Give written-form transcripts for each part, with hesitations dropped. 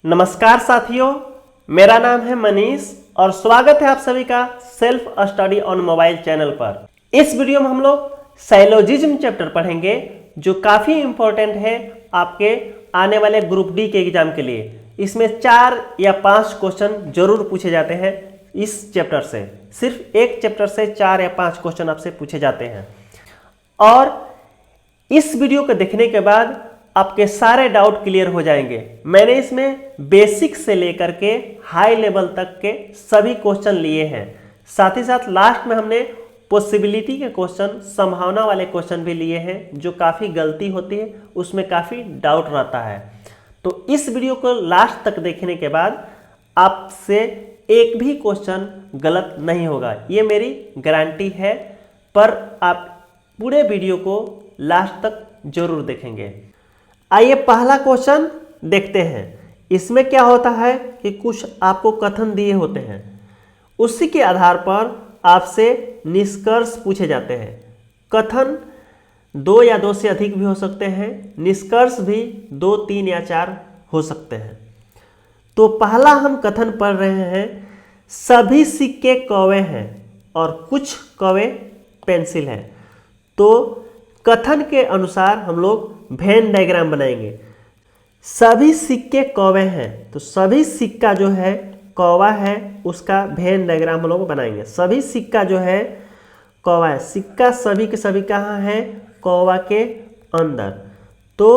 नमस्कार साथियों, मेरा नाम है मनीष और स्वागत है आप सभी का self study on mobile channel पर। इस वीडियो में हम लोग साइलोजिज्म चैप्टर पढ़ेंगे जो काफ़ी इंपॉर्टेंट है आपके आने वाले ग्रुप डी के एग्जाम के लिए। इसमें 4 या 5 क्वेश्चन जरूर पूछे जाते हैं इस चैप्टर से। सिर्फ एक चैप्टर से 4 या 5 क्वेश्चन आपसे पूछे जाते हैं और इस वीडियो को देखने के बाद आपके सारे डाउट क्लियर हो जाएंगे। मैंने इसमें बेसिक से लेकर के हाई लेवल तक के सभी क्वेश्चन लिए हैं। साथ ही साथ लास्ट में हमने पॉसिबिलिटी के क्वेश्चन, संभावना वाले क्वेश्चन भी लिए हैं जो काफ़ी गलती होती है, उसमें काफ़ी डाउट रहता है। तो इस वीडियो को लास्ट तक देखने के बाद आपसे एक भी क्वेश्चन गलत नहीं होगा, ये मेरी गारंटी है। पर आप पूरे वीडियो को लास्ट तक जरूर देखेंगे। आइए पहला क्वेश्चन देखते हैं। इसमें क्या होता है कि कुछ आपको कथन दिए होते हैं, उसी के आधार पर आपसे निष्कर्ष पूछे जाते हैं। कथन 2 या 2 से अधिक भी हो सकते हैं, निष्कर्ष भी 2, 3 या 4 हो सकते हैं। तो पहला हम कथन पढ़ रहे हैं, सभी सिक्के कौवे हैं और कुछ कौवे पेंसिल हैं। तो कथन के अनुसार हम लोग वेन डायग्राम बनाएंगे। सभी सिक्के कौवे हैं, तो सभी सिक्का जो है कौवा है, उसका वेन डायग्राम हम लोग बनाएंगे। सभी सिक्का जो है कौवा है, सिक्का सभी के सभी कहाँ है? कौवा के अंदर। तो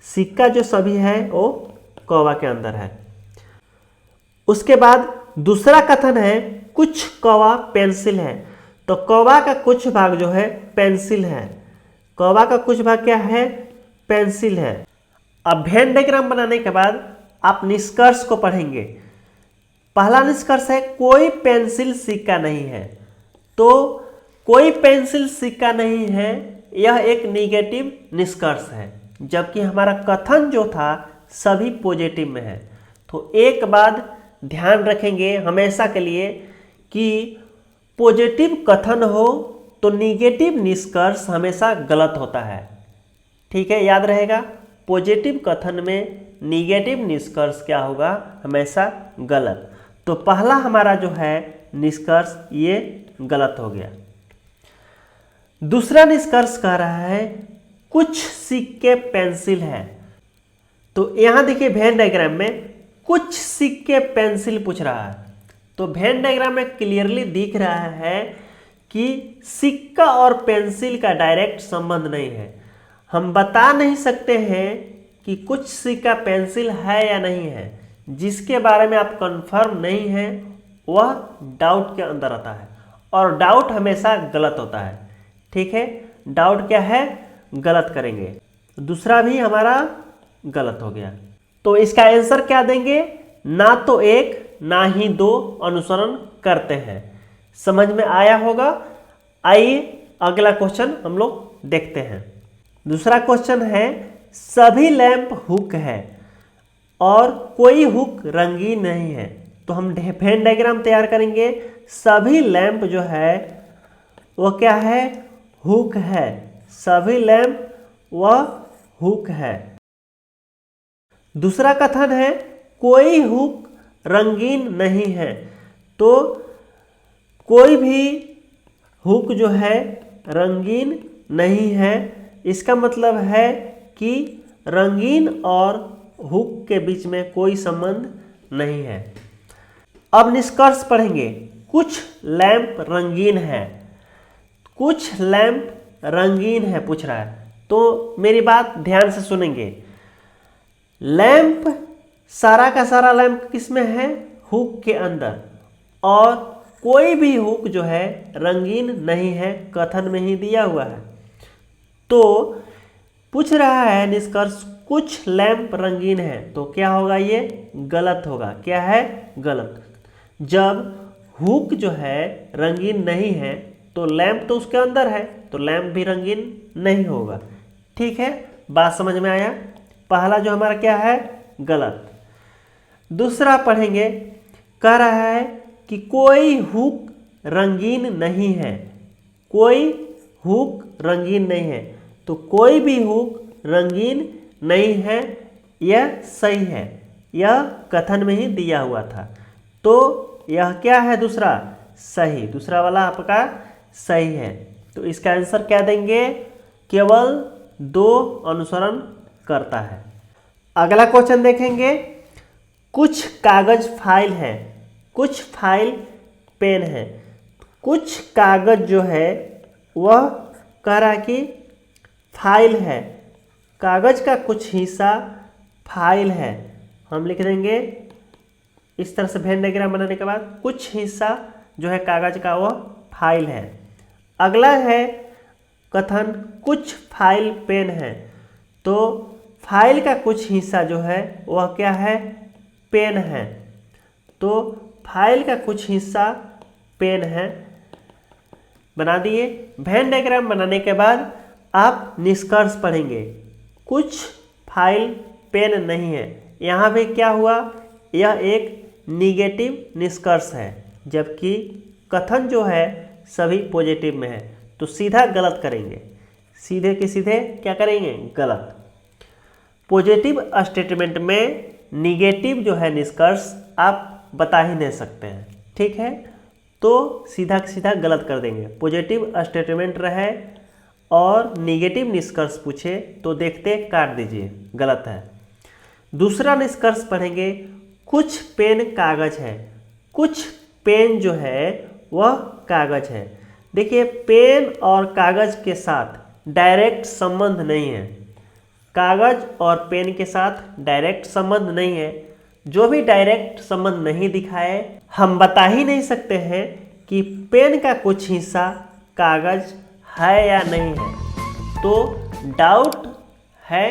सिक्का जो सभी है वो कौवा के अंदर है। उसके बाद दूसरा कथन है, कुछ कौवा पेंसिल है। तो कौवा का कुछ भाग जो है पेंसिल है, कौवा का कुछ भाग क्या है? पेंसिल है। अब वेन डायग्राम बनाने के बाद आप निष्कर्ष को पढ़ेंगे। पहला निष्कर्ष है, कोई पेंसिल सिक्का नहीं है। तो कोई पेंसिल सिक्का नहीं है, यह एक निगेटिव निष्कर्ष है, जबकि हमारा कथन जो था सभी पॉजिटिव में है। तो एक बात ध्यान रखेंगे हमेशा के लिए कि पॉजिटिव कथन हो तो निगेटिव निष्कर्ष हमेशा गलत होता है। ठीक है, याद रहेगा, पॉजिटिव कथन में निगेटिव निष्कर्ष क्या होगा? हमेशा गलत। तो पहला हमारा जो है निष्कर्ष ये गलत हो गया। दूसरा निष्कर्ष कह रहा है, कुछ सिक्के पेंसिल है। तो यहाँ देखिए वेन डायग्राम में कुछ सिक्के पेंसिल पूछ रहा है। तो वेन डायग्राम में क्लियरली दिख रहा है कि सिक्का और पेंसिल का डायरेक्ट संबंध नहीं है। हम बता नहीं सकते हैं कि कुछ सिक्का पेंसिल है या नहीं है। जिसके बारे में आप कंफर्म नहीं है वह डाउट के अंदर आता है और डाउट हमेशा गलत होता है। ठीक है, डाउट क्या है? गलत करेंगे। दूसरा भी हमारा गलत हो गया। तो इसका आंसर क्या देंगे? ना तो 1 ना ही 2 अनुसरण करते हैं। समझ में आया होगा। आइए अगला क्वेश्चन हम लोग देखते हैं। दूसरा क्वेश्चन है, सभी लैंप हुक है और कोई हुक रंगीन नहीं है। तो हम वेन डायग्राम तैयार करेंगे। सभी लैंप जो है वो क्या है? हुक है। सभी लैंप वह हुक है। दूसरा कथन है, कोई हुक रंगीन नहीं है। तो कोई भी हुक जो है रंगीन नहीं है। इसका मतलब है कि रंगीन और हुक के बीच में कोई संबंध नहीं है। अब निष्कर्ष पढ़ेंगे। कुछ लैंप रंगीन है, कुछ लैंप रंगीन है पूछ रहा है। तो मेरी बात ध्यान से सुनेंगे। लैंप, सारा का सारा लैंप किस में है? हुक के अंदर। और कोई भी हुक जो है रंगीन नहीं है, कथन में ही दिया हुआ है। तो पूछ रहा है निष्कर्ष, कुछ लैंप रंगीन है। तो क्या होगा? ये गलत होगा। क्या है? गलत। जब हुक जो है रंगीन नहीं है तो लैंप तो उसके अंदर है, तो लैंप भी रंगीन नहीं होगा। ठीक है, बात समझ में आया? पहला जो हमारा क्या है? गलत। दूसरा पढ़ेंगे। कह रहा है कि कोई हुक रंगीन नहीं है। कोई हुक रंगीन नहीं है। तो कोई भी हुक रंगीन नहीं है, यह सही है। यह कथन में ही दिया हुआ था। तो यह क्या है? दूसरा सही, दूसरा वाला आपका सही है। तो इसका आंसर क्या देंगे? केवल 2 अनुसरण करता है। अगला क्वेश्चन देखेंगे, कुछ कागज फाइल है, कुछ फाइल पेन है। कुछ कागज जो है वह कह रहा है कि फाइल है, कागज का कुछ हिस्सा फाइल है। हम लिख देंगे इस तरह से वेन डायग्राम बनाने के बाद, कुछ हिस्सा जो है कागज का वह फाइल है। अगला है कथन, कुछ फाइल पेन है। तो फाइल का कुछ हिस्सा जो है वह क्या है? पेन है। तो फाइल का कुछ हिस्सा पेन है, बना दिए। वेन डायग्राम बनाने के बाद आप निष्कर्ष पढ़ेंगे, कुछ फाइल पेन नहीं है। यहाँ भी क्या हुआ? यह एक निगेटिव निष्कर्ष है, जबकि कथन जो है सभी पॉजिटिव में है। तो सीधा गलत करेंगे, सीधे के सीधे क्या करेंगे? गलत। पॉजिटिव स्टेटमेंट में निगेटिव जो है निष्कर्ष आप बता ही नहीं सकते हैं, ठीक है? तो सीधा सीधा गलत कर देंगे। पॉजिटिव स्टेटमेंट रहे और निगेटिव निष्कर्ष पूछे तो देखते काट दीजिए, गलत है। दूसरा निष्कर्ष पढ़ेंगे, कुछ पेन कागज है। कुछ पेन जो है वह कागज है। देखिए, पेन और कागज के साथ डायरेक्ट संबंध नहीं है, कागज और पेन के साथ डायरेक्ट संबंध नहीं है। जो भी डायरेक्ट संबंध नहीं दिखाए, हम बता ही नहीं सकते हैं कि पेन का कुछ हिस्सा कागज है या नहीं है। तो डाउट है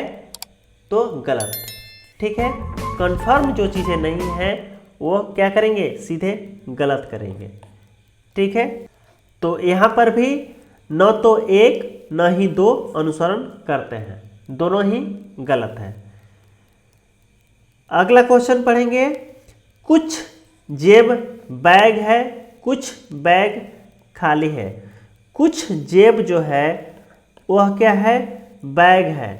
तो गलत, ठीक है? कंफर्म जो चीज़ें नहीं हैं वो क्या करेंगे? सीधे गलत करेंगे, ठीक है? तो यहाँ पर भी न तो 1 न ही 2 अनुसरण करते हैं, दोनों ही गलत है। अगला क्वेश्चन पढ़ेंगे, कुछ जेब बैग है, कुछ बैग खाली है। कुछ जेब जो है वह क्या है? बैग है।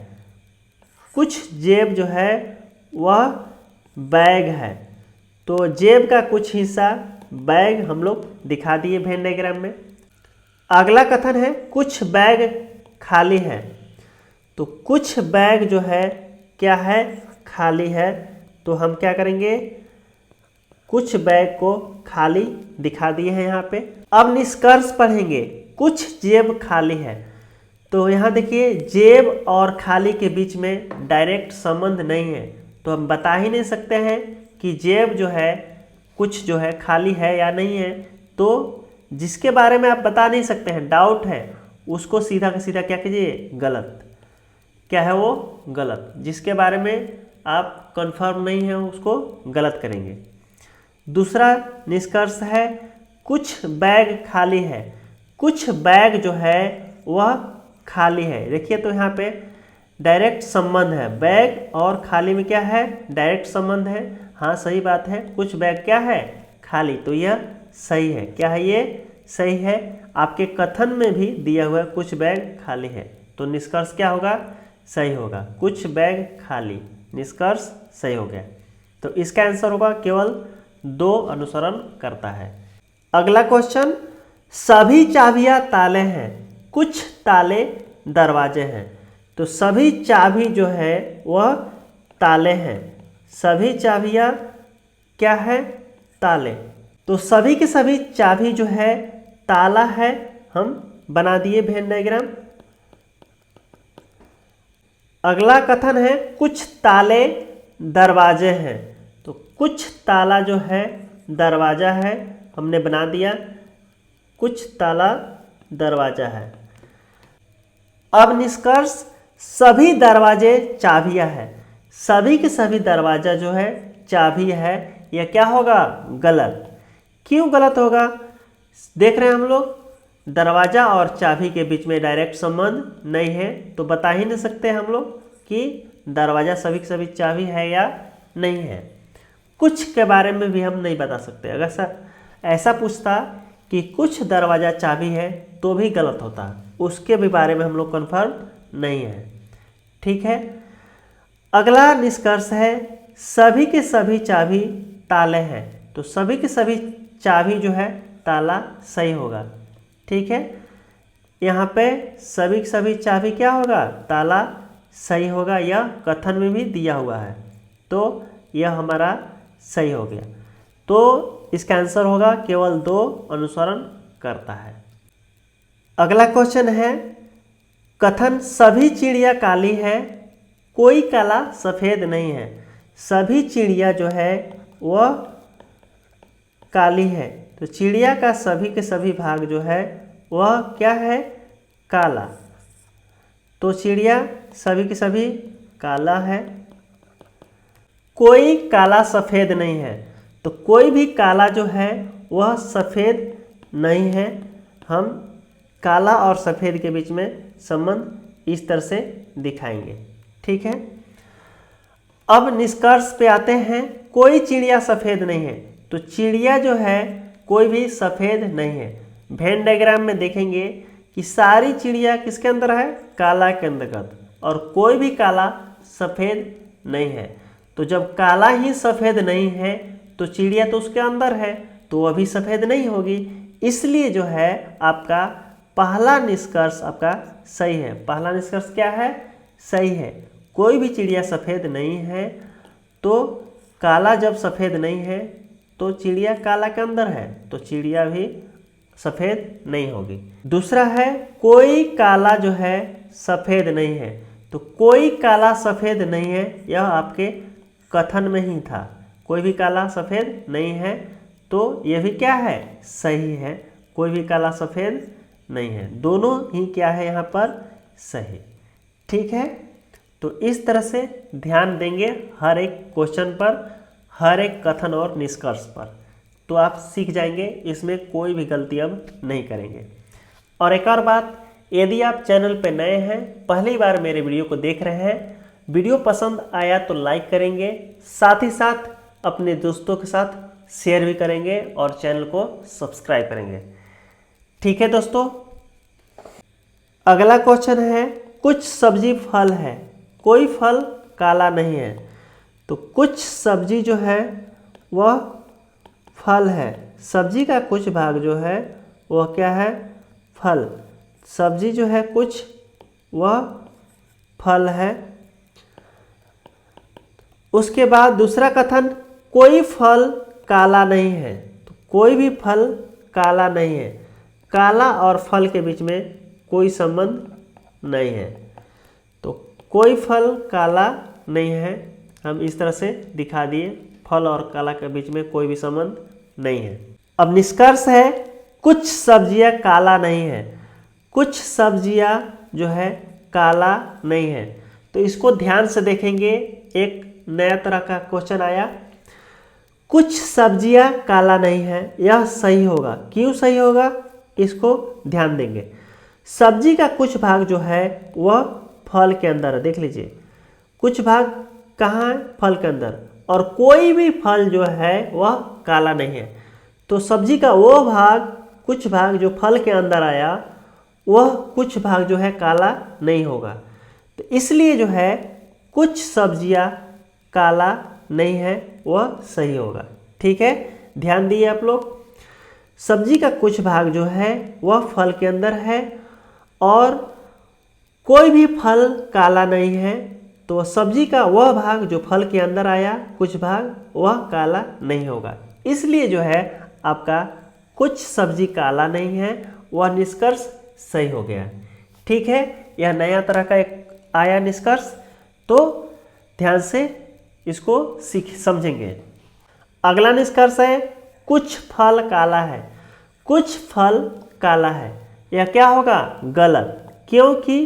कुछ जेब जो है वह बैग है। तो जेब का कुछ हिस्सा बैग हम लोग दिखा दिए वेन डायग्राम में। अगला कथन है, कुछ बैग खाली है। तो कुछ बैग जो है क्या है? खाली है। तो हम क्या करेंगे? कुछ बैग को खाली दिखा दिए हैं यहाँ पे। अब निष्कर्ष पढ़ेंगे, कुछ जेब खाली है। तो यहाँ देखिए, जेब और खाली के बीच में डायरेक्ट संबंध नहीं है, तो हम बता ही नहीं सकते हैं कि जेब जो है कुछ जो है खाली है या नहीं है। तो जिसके बारे में आप बता नहीं सकते हैं, डाउट है, उसको सीधा का सीधा क्या कीजिए? गलत। क्या है वो? गलत। जिसके बारे में आप कंफर्म नहीं है उसको गलत करेंगे। दूसरा निष्कर्ष है, कुछ बैग खाली है। कुछ बैग जो है वह खाली है। देखिए, तो यहाँ पे डायरेक्ट संबंध है, बैग और खाली में क्या है? डायरेक्ट संबंध है। हाँ, सही बात है, कुछ बैग क्या है? खाली। तो यह सही है। क्या है? ये सही है। आपके कथन में भी दिया हुआ है कुछ बैग खाली है, तो निष्कर्ष क्या होगा? सही होगा। कुछ बैग खाली, निष्कर्ष सही हो गया। तो इसका आंसर होगा केवल 2 अनुसरण करता है। अगला क्वेश्चन, सभी चाबियां ताले हैं, कुछ ताले दरवाजे हैं। तो सभी चाबी जो है वह ताले हैं। सभी चाबियां क्या है? ताले। तो सभी के सभी चाबी जो है ताला है। हम बना दिए वेन डायग्राम। अगला कथन है, कुछ ताले दरवाजे हैं। तो कुछ ताला जो है दरवाजा है, हमने बना दिया। कुछ ताला दरवाजा है। अब निष्कर्ष, सभी दरवाजे चाबियां हैं। सभी के सभी दरवाजा जो है चाबी है। यह क्या होगा? गलत। क्यों गलत होगा? देख रहे हैं हम लोग, दरवाजा और चाबी के बीच में डायरेक्ट संबंध नहीं है, तो बता ही नहीं सकते हम लोग कि दरवाजा सभी के सभी चाबी है या नहीं है। कुछ के बारे में भी हम नहीं बता सकते। अगर ऐसा पूछता कि कुछ दरवाजा चाबी है तो भी गलत होता, उसके भी बारे में हम लोग कन्फर्म नहीं है, ठीक है। अगला निष्कर्ष है, सभी के सभी चाबी ताले हैं, तो सभी के सभी चाबी जो है ताला सही होगा। ठीक है, यहाँ पे सभी के सभी चाबी क्या होगा, ताला सही होगा। यह कथन में भी दिया हुआ है, तो यह हमारा सही हो गया। तो इसका आंसर होगा केवल 2 अनुसरण करता है। अगला क्वेश्चन है, कथन सभी चिड़िया काली है, कोई काला सफ़ेद नहीं है। सभी चिड़िया जो है वह काली है, तो चिड़िया का सभी के सभी भाग जो है वह क्या है, काला। तो चिड़िया सभी के सभी काला है। कोई काला सफ़ेद नहीं है, तो कोई भी काला जो है वह सफ़ेद नहीं है। हम काला और सफ़ेद के बीच में संबंध इस तरह से दिखाएंगे। ठीक है, अब निष्कर्ष पे आते हैं। कोई चिड़िया सफ़ेद नहीं है, तो चिड़िया जो है कोई भी सफ़ेद नहीं है। वेन डायग्राम में देखेंगे कि सारी चिड़िया किसके अंदर है, काला के अंतर्गत, और कोई भी काला सफ़ेद नहीं है। तो जब काला ही सफ़ेद नहीं है तो चिड़िया तो उसके अंदर है, तो वह भी सफ़ेद नहीं होगी। इसलिए जो है आपका पहला निष्कर्ष आपका सही है। पहला निष्कर्ष क्या है, सही है। कोई भी चिड़िया सफ़ेद नहीं है, तो काला जब सफ़ेद नहीं है तो चिड़िया काला के अंदर है, तो चिड़िया भी सफ़ेद नहीं होगी। दूसरा है, कोई काला जो है सफ़ेद नहीं है, तो कोई काला सफ़ेद नहीं है, यह आपके कथन में ही था। कोई भी काला सफ़ेद नहीं है, तो यह भी क्या है, सही है। कोई भी काला सफ़ेद नहीं है, दोनों ही क्या है यहाँ पर, सही। ठीक है, तो इस तरह से ध्यान देंगे हर एक क्वेश्चन पर, हर एक कथन और निष्कर्ष पर, तो आप सीख जाएंगे। इसमें कोई भी गलती अब नहीं करेंगे। और एक और बात, यदि आप चैनल पर नए हैं, पहली बार मेरे वीडियो को देख रहे हैं, वीडियो पसंद आया तो लाइक करेंगे, साथ ही साथ अपने दोस्तों के साथ शेयर भी करेंगे और चैनल को सब्सक्राइब करेंगे। ठीक है दोस्तों, अगला क्वेश्चन है, कुछ सब्जी फल है, कोई फल काला नहीं है। तो कुछ सब्जी जो है वह फल है, सब्जी का कुछ भाग जो है वह क्या है, फल। सब्जी जो है कुछ वह फल है। उसके बाद दूसरा कथन, कोई फल काला नहीं है, तो कोई भी फल काला नहीं है। काला और फल के बीच में कोई संबंध नहीं है, तो कोई फल काला नहीं है। हम इस तरह से दिखा दिए, फल और काला के बीच में कोई भी संबंध नहीं है। अब निष्कर्ष है, कुछ सब्जियां काला नहीं है। कुछ सब्जियां जो है काला नहीं है, तो इसको ध्यान से देखेंगे। एक नया तरह का क्वेश्चन आया, कुछ सब्जियां काला नहीं है, यह सही होगा। क्यों सही होगा, इसको ध्यान देंगे। सब्जी का कुछ भाग जो है वह फल के अंदर है, देख लीजिए कुछ भाग कहाँ है, फल के अंदर, और कोई भी फल जो है वह काला नहीं है। तो सब्जी का वो भाग, कुछ भाग जो फल के अंदर आया, वह कुछ भाग जो है काला नहीं होगा। तो इसलिए जो है कुछ सब्जियां काला नहीं है, वह सही होगा। ठीक है, ध्यान दिए आप लोग। सब्जी का कुछ भाग जो है वह फल के अंदर है, और कोई भी फल काला नहीं है, तो सब्जी का वह भाग जो फल के अंदर आया, कुछ भाग, वह काला नहीं होगा। इसलिए जो है आपका कुछ सब्जी काला नहीं है, वह निष्कर्ष सही हो गया। ठीक है, यह नया तरह का एक आया निष्कर्ष, तो ध्यान से इसको समझेंगे। अगला निष्कर्ष है, कुछ फल काला है। कुछ फल काला है, यह क्या होगा, गलत, क्योंकि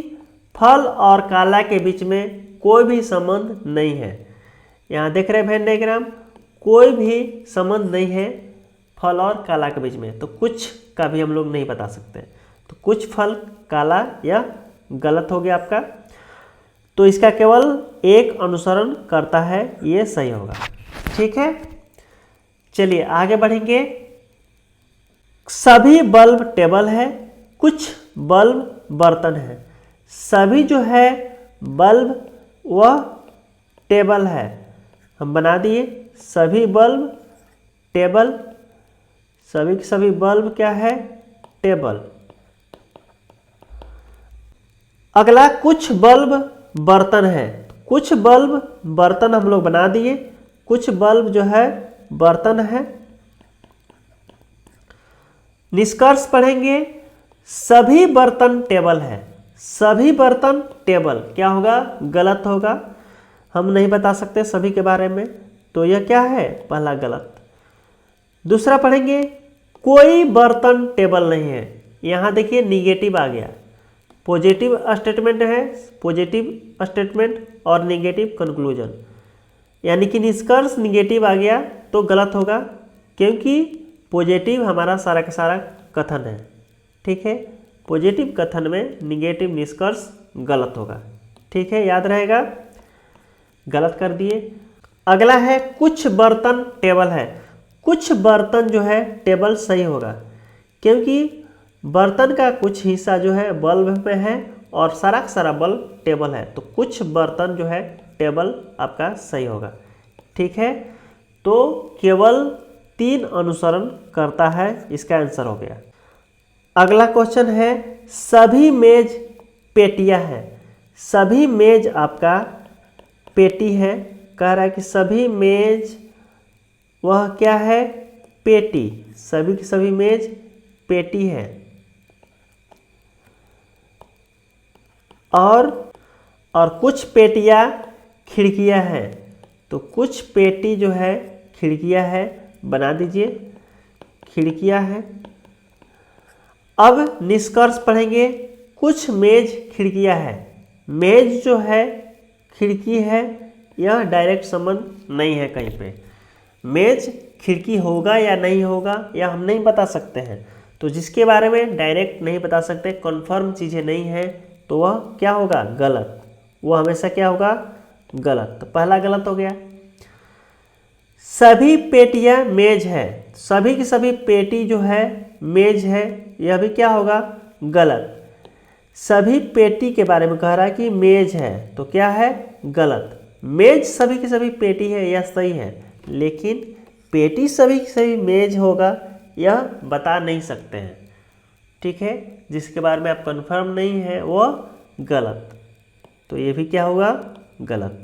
फल और काला के बीच में कोई भी संबंध नहीं है। यहाँ देख रहे हैं वेन डायग्राम, कोई भी संबंध नहीं है फल और काला के बीच में, तो कुछ का भी हम लोग नहीं बता सकते। तो कुछ फल काला, यह गलत हो गया आपका। तो इसका केवल एक अनुसरण करता है, ये सही होगा। ठीक है, चलिए आगे बढ़ेंगे। सभी बल्ब टेबल है, कुछ बल्ब बर्तन है। सभी जो है बल्ब वह टेबल है, हम बना दिए सभी बल्ब टेबल, सभी के सभी बल्ब क्या है टेबल। अगला कुछ बल्ब बर्तन है, कुछ बल्ब बर्तन हम लोग बना दिए, कुछ बल्ब जो है बर्तन है। निष्कर्ष पढ़ेंगे सभी बर्तन टेबल है, सभी बर्तन टेबल क्या होगा गलत होगा, हम नहीं बता सकते सभी के बारे में, तो यह क्या है पहला गलत। दूसरा पढ़ेंगे कोई बर्तन टेबल नहीं है, यहाँ देखिए निगेटिव आ गया, पॉजिटिव स्टेटमेंट है, पॉजिटिव स्टेटमेंट और नेगेटिव कंक्लूजन, यानी कि निष्कर्ष निगेटिव आ गया तो गलत होगा, क्योंकि पॉजिटिव हमारा सारा का सारा कथन है। ठीक है, पॉजिटिव कथन में निगेटिव निष्कर्ष गलत होगा। ठीक है, याद रहेगा, गलत कर दिए। अगला है कुछ बर्तन टेबल है, कुछ बर्तन जो है टेबल सही होगा, क्योंकि बर्तन का कुछ हिस्सा जो है बल्ब में है और सारा का सारा बल्ब टेबल है, तो कुछ बर्तन जो है टेबल आपका सही होगा। ठीक है, तो केवल 3 अनुसरण करता है, इसका आंसर हो गया। अगला क्वेश्चन है सभी मेज पेटियां है, सभी मेज आपका पेटी है, कह रहा है कि सभी मेज वह क्या है पेटी, सभी की सभी मेज पेटी है। और कुछ पेटियां खिड़कियां हैं, तो कुछ पेटी जो है खिड़कियां है, बना दीजिए खिड़कियां है। अब निष्कर्ष पढ़ेंगे कुछ मेज खिड़कियां है, मेज जो है खिड़की है, यह डायरेक्ट संबंध नहीं है कहीं पे, मेज खिड़की होगा या नहीं होगा यह हम नहीं बता सकते हैं, तो जिसके बारे में डायरेक्ट नहीं बता सकते, कन्फर्म चीज़ें नहीं है, तो वह क्या होगा गलत, वह हमेशा क्या होगा गलत, तो पहला गलत हो गया। सभी पेटियां मेज है, सभी की सभी पेटी जो है मेज है, यह भी क्या होगा गलत। सभी पेटी के बारे में कह रहा है कि मेज है, तो क्या है गलत। मेज सभी की सभी पेटी है, यह सही है, लेकिन पेटी सभी की सभी मेज होगा यह बता नहीं सकते हैं। ठीक है, जिसके बारे में आप कंफर्म नहीं है वह गलत, तो ये भी क्या होगा गलत।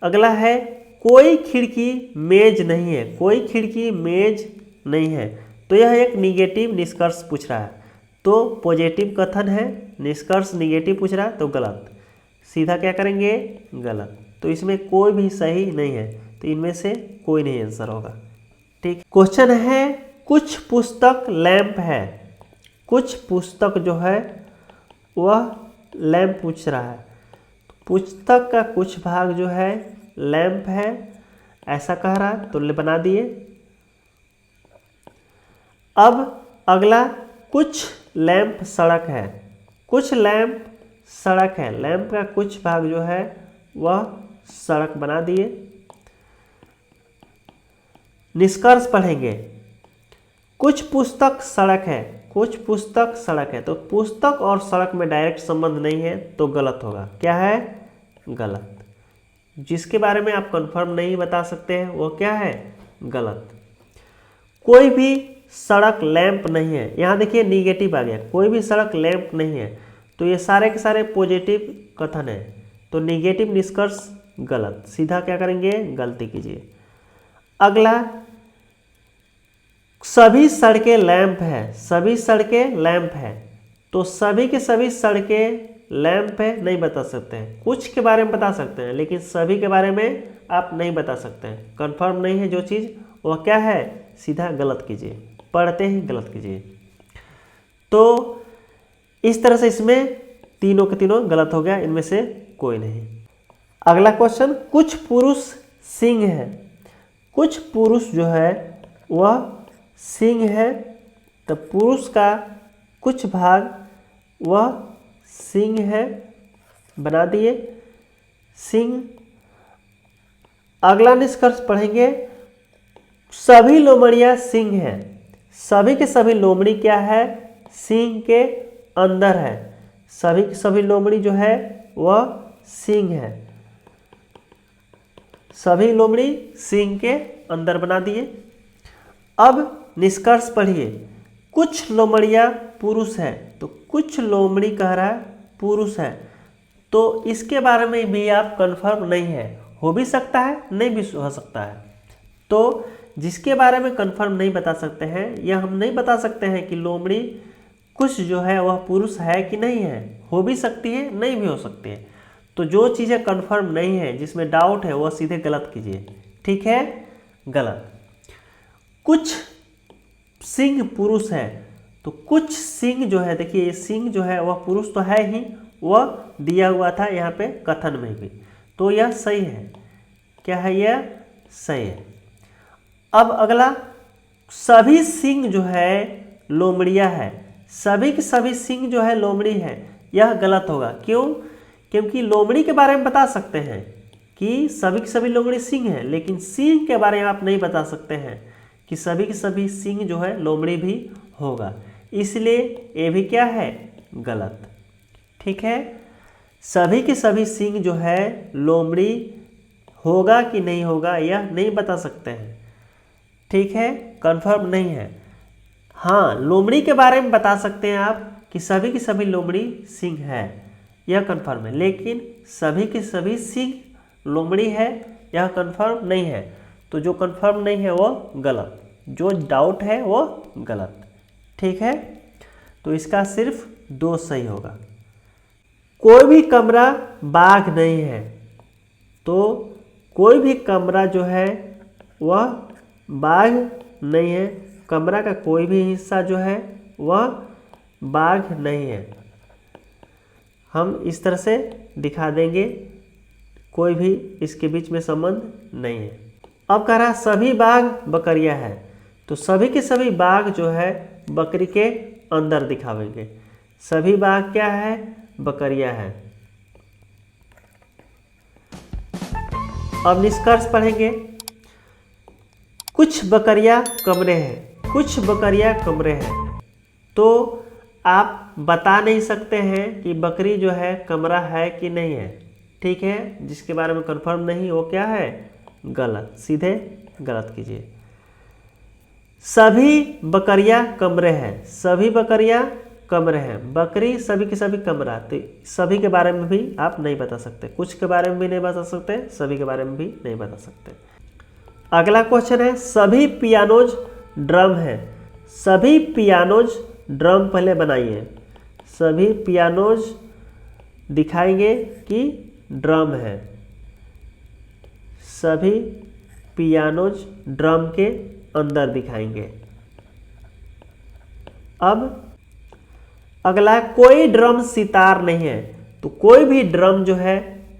अगला है कोई खिड़की मेज नहीं है, कोई खिड़की मेज नहीं है, तो यह एक निगेटिव निष्कर्ष पूछ रहा है, तो पॉजिटिव कथन है, निष्कर्ष निगेटिव पूछ रहा है तो गलत, सीधा क्या करेंगे गलत, तो इसमें कोई भी सही नहीं है, तो इनमें से कोई नहीं आंसर होगा। ठीक, क्वेश्चन है कुछ पुस्तक लैंप है, कुछ पुस्तक जो है वह लैंप पूछ रहा है, पुस्तक का कुछ भाग जो है लैंप है, ऐसा कह रहा है, तो बना दिए। अब अगला कुछ लैंप सड़क है, कुछ लैंप सड़क है, लैंप का कुछ भाग जो है वह सड़क बना दिए। निष्कर्ष पढ़ेंगे कुछ पुस्तक सड़क है, कुछ पुस्तक सड़क है, तो पुस्तक और सड़क में डायरेक्ट संबंध नहीं है, तो गलत होगा, क्या है गलत। जिसके बारे में आप कंफर्म नहीं बता सकते हैं वो क्या है गलत। कोई भी सड़क लैंप नहीं है, यहाँ देखिए निगेटिव आ गया, कोई भी सड़क लैंप नहीं है, तो ये सारे के सारे पॉजिटिव कथन है, तो निगेटिव निष्कर्ष गलत, सीधा क्या करेंगे गलती कीजिए। अगला सभी सड़कें लैंप है, सभी सड़कें लैंप है, तो सभी के सभी सड़कें लैंप है नहीं बता सकते हैं, कुछ के बारे में बता सकते हैं, लेकिन सभी के बारे में आप नहीं बता सकते हैं, कंफर्म नहीं है जो चीज़ वह क्या है, सीधा गलत कीजिए, पढ़ते ही गलत कीजिए। तो इस तरह से इसमें तीनों के तीनों गलत हो गया, इनमें से कोई नहीं। अगला क्वेश्चन कुछ पुरुष सिंह है, कुछ पुरुष जो है वह सिंह है, तो पुरुष का कुछ भाग वह सिंह है, बना दिए सिंह। अगला निष्कर्ष पढ़ेंगे सभी लोमड़ियां सिंह है, सभी के सभी लोमड़ी क्या है सिंह के अंदर है, सभी की सभी लोमड़ी जो है वह सिंह है, सभी लोमड़ी सींग के अंदर बना दिए। अब निष्कर्ष पढ़िए, कुछ लोमड़ियाँ पुरुष है, तो कुछ लोमड़ी कह रहा है पुरुष है, तो इसके बारे में भी आप कंफर्म नहीं है, हो भी सकता है नहीं भी हो सकता है। तो जिसके बारे में कंफर्म नहीं बता सकते हैं, या हम नहीं बता सकते हैं कि लोमड़ी कुछ जो है वह पुरुष है कि नहीं है, हो भी सकती है नहीं भी हो सकती है। तो जो चीज़ें कंफर्म नहीं है, जिसमें डाउट है, वह सीधे गलत कीजिए। ठीक है, गलत। कुछ सिंह पुरुष है, तो कुछ सिंह जो है, देखिए ये सिंह जो है वह पुरुष तो है ही, वह दिया हुआ था यहाँ पे कथन में भी, तो यह सही है। क्या है, यह सही है। अब अगला, सभी सिंह जो है लोमड़िया है, सभी के सभी सिंह जो है लोमड़ी है, यह गलत होगा। क्यों? क्योंकि लोमड़ी के बारे में बता सकते हैं कि सभी के सभी लोमड़ी सिंह है, लेकिन सिंह के बारे में आप नहीं बता सकते हैं कि सभी के सभी सिंह जो है लोमड़ी भी होगा, इसलिए ये भी क्या है, गलत। ठीक है, सभी के सभी सिंह जो है लोमड़ी होगा कि नहीं होगा यह नहीं बता सकते हैं। ठीक है, कंफर्म नहीं है। हाँ, लोमड़ी के बारे में बता सकते हैं आप कि सभी की सभी लोमड़ी सिंह है, यह कंफर्म है, लेकिन सभी के सभी सिंह लोमड़ी है यह कंफर्म नहीं है। तो जो कंफर्म नहीं है वो गलत, जो डाउट है वो गलत। ठीक है, तो इसका सिर्फ 2 सही होगा। कोई भी कमरा बाघ नहीं है, तो कोई भी कमरा जो है वह बाघ नहीं है, कमरा का कोई भी हिस्सा जो है वह बाघ नहीं है। हम इस तरह से दिखा देंगे, कोई भी इसके बीच में संबंध नहीं है। अब कह रहा है सभी बाघ बकरिया है, तो सभी के सभी बाघ जो है बकरी के अंदर दिखावेंगे। सभी बाघ क्या है, बकरिया है। अब निष्कर्ष पढ़ेंगे, कुछ बकरिया कमरे हैं, कुछ बकरिया कमरे हैं, तो आप बता नहीं सकते हैं कि बकरी जो है कमरा है कि नहीं है। ठीक है, जिसके बारे में कंफर्म नहीं वो क्या है, गलत, सीधे गलत कीजिए। सभी बकरिया कमरे हैं, सभी बकरिया कमरे हैं, बकरी सभी के सभी कमरा, तो सभी के बारे में भी आप नहीं बता सकते, कुछ के बारे में भी नहीं बता सकते, सभी के बारे में भी नहीं बता सकते। अगला क्वेश्चन है, सभी पियानोज ड्रम है, सभी पियानोज ड्रम पहले बनाइए। सभी पियानोज दिखाएंगे कि ड्रम है, सभी पियानोज ड्रम के अंदर दिखाएंगे। अब अगला, कोई ड्रम सितार नहीं है, तो कोई भी ड्रम जो है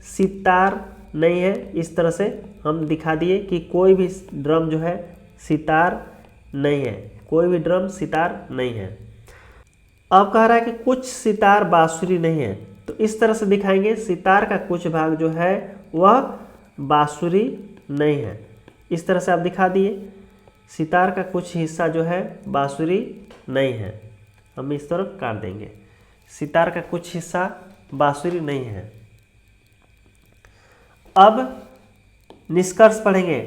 सितार नहीं है। इस तरह से हम दिखा दिए कि कोई भी ड्रम जो है सितार नहीं है, कोई भी ड्रम सितार नहीं है। अब कह रहा है कि कुछ सितार बांसुरी नहीं है, तो इस तरह से दिखाएंगे सितार का कुछ भाग जो है वह बांसुरी नहीं है। इस तरह से आप दिखा दिए सितार का कुछ हिस्सा जो है बांसुरी नहीं है, हम इस तरफ काट देंगे, सितार का कुछ हिस्सा बांसुरी नहीं है। अब निष्कर्ष पढ़ेंगे,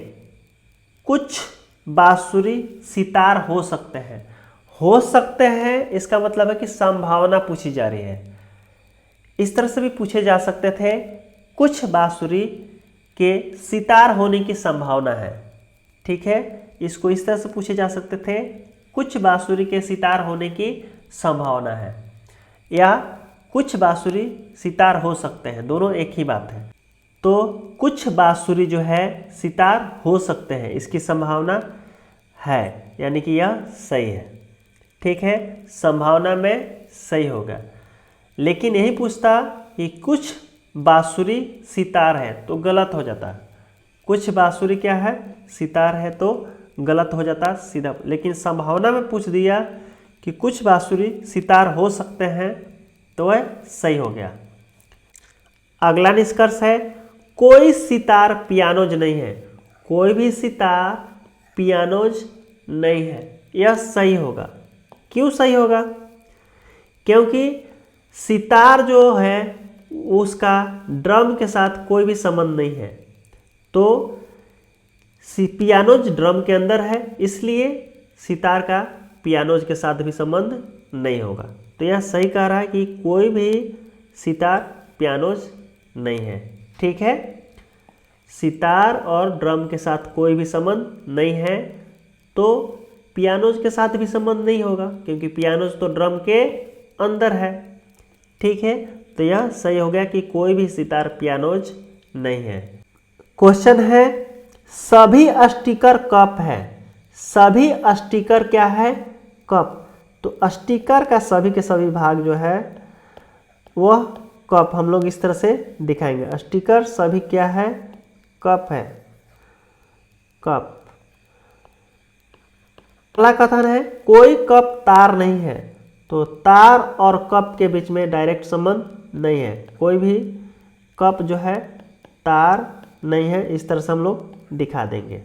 कुछ बांसुरी सितार हो सकते हैं। हो सकते हैं इसका मतलब है कि संभावना पूछी जा रही है। इस तरह से भी पूछे जा सकते थे, कुछ बांसुरी के सितार होने की संभावना है। ठीक है, इसको इस तरह से पूछे जा सकते थे, कुछ बांसुरी के सितार होने की संभावना है, या कुछ बांसुरी सितार हो सकते हैं, दोनों एक ही बात है। तो कुछ बांसुरी जो है सितार हो सकते हैं, इसकी संभावना है, यानी कि यह सही है। ठीक है, संभावना में सही होगा। लेकिन यही पूछता कि कुछ बांसुरी सितार है, तो गलत हो जाता। कुछ बांसुरी क्या है, सितार है, तो गलत हो जाता सीधा। लेकिन संभावना में पूछ दिया कि कुछ बांसुरी सितार हो सकते हैं, तो वह सही हो गया। अगला निष्कर्ष है, कोई सितार पियानोज नहीं है, कोई भी सितार पियानोज नहीं है, यह सही होगा। क्यों सही होगा? क्योंकि सितार जो है उसका ड्रम के साथ कोई भी संबंध नहीं है। तो पियानोज ड्रम के अंदर है, इसलिए सितार का पियानोज के साथ भी संबंध नहीं होगा। तो यह सही कह रहा है कि कोई भी सितार पियानोज नहीं है। ठीक है, सितार और ड्रम के साथ कोई भी संबंध नहीं है, तो पियानोज के साथ भी संबंध नहीं होगा, क्योंकि पियानोज तो ड्रम के अंदर है। ठीक है, तो यह सही हो गया कि कोई भी सितार पियानोज नहीं है। क्वेश्चन है, सभी स्टिकर कप है। सभी स्टिकर क्या है? कप। तो स्टिकर का सभी के सभी भाग जो है वह कप हम लोग इस तरह से दिखाएंगे। स्टिकर सभी क्या है? कप है, कप। अगला कथन है, कोई कप तार नहीं है। तो तार और कप के बीच में डायरेक्ट संबंध नहीं है, कोई भी कप जो है तार नहीं है, इस तरह से हम लोग दिखा देंगे।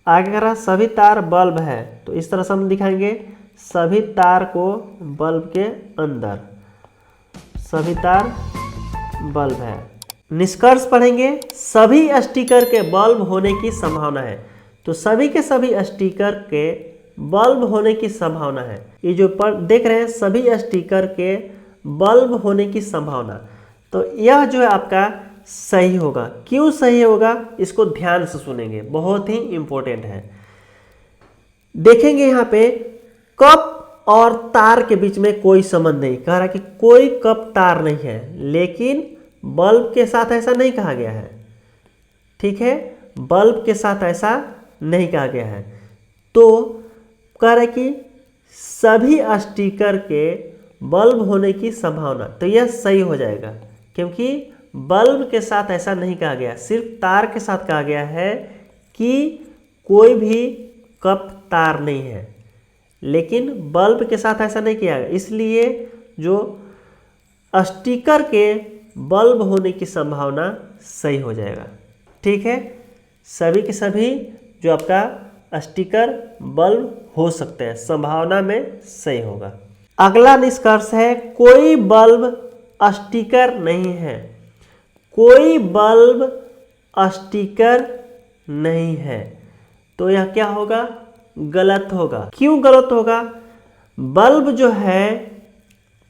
आगे कह रहा सभी तार बल्ब है, तो इस तरह से हम दिखाएंगे सभी तार को बल्ब के अंदर, सभी तार बल्ब है। निष्कर्ष पढ़ेंगे, सभी स्टिकर के बल्ब होने की संभावना है। तो सभी के सभी स्टिकर के बल्ब होने की संभावना है। ये जो देख रहे हैं सभी स्टिकर के बल्ब होने की संभावना, तो यह जो है आपका सही होगा। क्यों सही होगा इसको ध्यान से सुनेंगे, बहुत ही इंपॉर्टेंट है। देखेंगे यहाँ पे कप और तार के बीच में कोई संबंध नहीं, कह रहा है कि कोई कप तार नहीं है, लेकिन बल्ब के साथ ऐसा नहीं कहा गया है। ठीक है, बल्ब के साथ ऐसा नहीं कहा गया है। तो कह रहा है कि सभी स्टिकर के बल्ब होने की संभावना, तो यह सही हो जाएगा, क्योंकि बल्ब के साथ ऐसा नहीं कहा गया, सिर्फ तार के साथ कहा गया है कि कोई भी कप तार नहीं है, लेकिन बल्ब के साथ ऐसा नहीं किया गया। इसलिए जो स्टिकर के बल्ब होने की संभावना सही हो जाएगा। ठीक है, सभी के सभी जो आपका स्टिकर बल्ब हो सकते हैं, संभावना में सही होगा। अगला निष्कर्ष है, कोई बल्ब स्टिकर नहीं है। कोई बल्ब स्टिकर नहीं है, तो यह क्या होगा? गलत होगा। क्यों गलत होगा? बल्ब जो है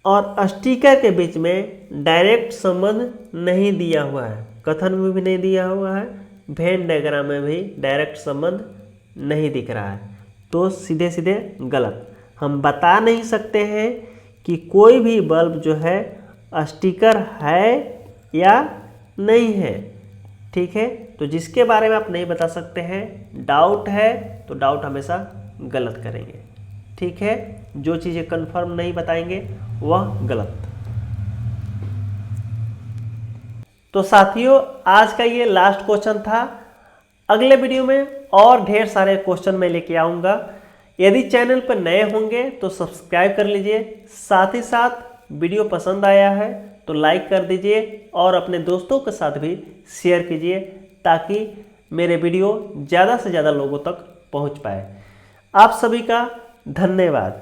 और स्टिकर के बीच में डायरेक्ट संबंध नहीं दिया हुआ है, कथन में भी नहीं दिया हुआ है, वेन डायग्राम में भी डायरेक्ट संबंध नहीं दिख रहा है, तो सीधे सीधे गलत। हम बता नहीं सकते हैं कि कोई भी बल्ब जो है स्टिकर है या नहीं है। ठीक है, तो जिसके बारे में आप नहीं बता सकते हैं, डाउट है, तो डाउट हमेशा गलत करेंगे। ठीक है, जो चीज़ें कंफर्म नहीं बताएंगे वह गलत। तो साथियों, आज का ये लास्ट क्वेश्चन था। अगले वीडियो में और ढेर सारे क्वेश्चन मैं लेके आऊँगा। यदि चैनल पर नए होंगे तो सब्सक्राइब कर लीजिए, साथ ही साथ वीडियो पसंद आया है तो लाइक कर दीजिए और अपने दोस्तों के साथ भी शेयर कीजिए, ताकि मेरे वीडियो ज़्यादा से ज़्यादा लोगों तक पहुंच पाए। आप सभी का धन्यवाद।